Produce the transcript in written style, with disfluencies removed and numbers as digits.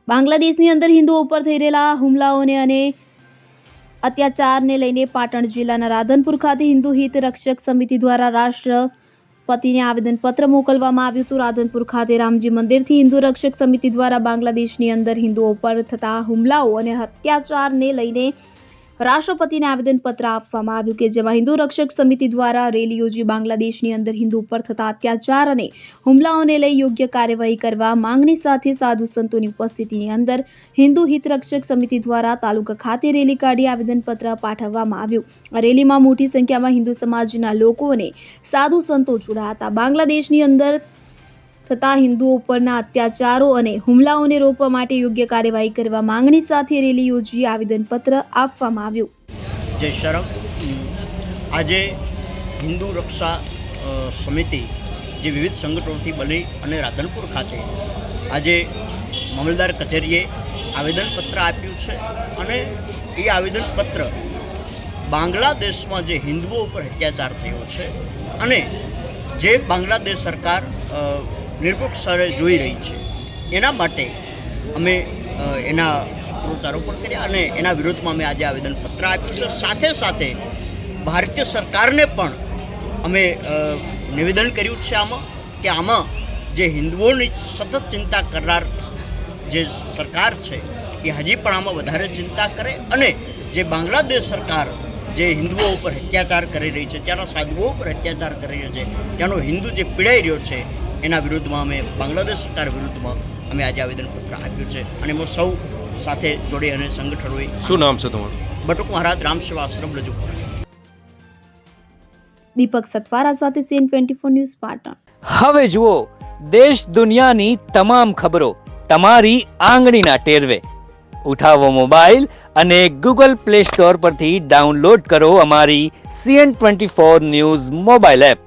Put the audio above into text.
બાંગ્લાદેશની અંદર હિન્દુઓ ઉપર થઈ રહેલા હુમલાઓને અને અત્યાચારને લઈને પાટણ જિલ્લાના રાધનપુર ખાતે હિન્દુ હિત રક્ષક સમિતિ દ્વારા રાષ્ટ્રપતિને આવેદનપત્ર મોકલવામાં આવ્યું હતું. રાધનપુર ખાતે રામજી મંદિરથી હિન્દુ રક્ષક સમિતિ દ્વારા બાંગ્લાદેશની અંદર હિન્દુઓ પર થતા હુમલાઓ અને અત્યાચારને લઈને રાષ્ટ્રપતિને આવેદનપત્ર આપવામાં આવ્યું કે જેમાં હિન્દુ રક્ષક સમિતિ દ્વારા રેલી યોજી બાંગ્લાદેશની અંદર હિન્દુ ઉપર થતા અત્યાચાર અને હુમલાઓને લઈ યોગ્ય કાર્યવાહી કરવા માંગણી સાથે સાધુ સંતોની ઉપસ્થિતિની અંદર હિન્દુ હિત રક્ષક સમિતિ દ્વારા તાલુકા ખાતે રેલી કાઢી આવેદનપત્ર પાઠવવામાં આવ્યું. આ રેલીમાં મોટી સંખ્યામાં હિન્દુ સમાજના લોકો અને સાધુ સંતો જોડાયા હતા. બાંગ્લાદેશની અંદર થતા હિન્દુઓ ઉપરના અત્યાચારો અને હુમલાઓને રોકવા માટે યોગ્ય કાર્યવાહી કરવા માંગણી સાથે રેલી યોજી આવેદનપત્ર આપવામાં આવ્યું. જય શરમ. આજે હિન્દુ રક્ષા સમિતિ જે વિવિધ સંગઠનોથી બની અને રાધનપુર ખાતે આજે મામલતદાર કચેરીએ આવેદનપત્ર આપ્યું છે અને એ આવેદનપત્ર બાંગ્લાદેશમાં જે હિન્દુઓ ઉપર અત્યાચાર થયો છે અને જે બાંગ્લાદેશ સરકાર નિરપેક્ષરે જોઈ રહી છે એના માટે અમે એના સૂત્રોચ્ચારો પણ કર્યા અને એના વિરોધમાં અમે આજે આવેદનપત્ર આપ્યું છે. સાથે સાથે ભારતીય સરકારને પણ અમે નિવેદન કર્યું છે કે આમાં જે હિન્દુઓની સતત ચિંતા કરનાર જે સરકાર છે એ હજી પણ આમાં વધારે ચિંતા કરે અને જે બાંગ્લાદેશ સરકાર જે હિન્દુઓ ઉપર અત્યાચાર કરી રહી છે, ત્યાંના સાધુઓ ઉપર અત્યાચાર કરી રહ્યો છે, ત્યાંનો હિન્દુ જે પીડાઈ રહ્યો છે એના વિરુદ્ધમાં અમે બાંગ્લાદેશ સરકાર વિરુદ્ધમાં અમે આજે આવેદનપત્ર આપ્યું છે અને એમાં સૌ સાથે જોડી અને સંગઠનોએ. શું નામ છે તમારું? બટુક મહારાજ રામ સેવા આશ્રમ રજૂ કરે. દીપક સતવારા સાથે CN24 ન્યૂઝ પાટણ. હવે જુઓ દેશ દુનિયાની તમામ ખબરો તમારી આંગળીના ટેરવે. ઉઠાવો મોબાઈલ અને Google Play Store પરથી ડાઉનલોડ કરો અમારી CN24 ન્યૂઝ મોબાઈલ એપ.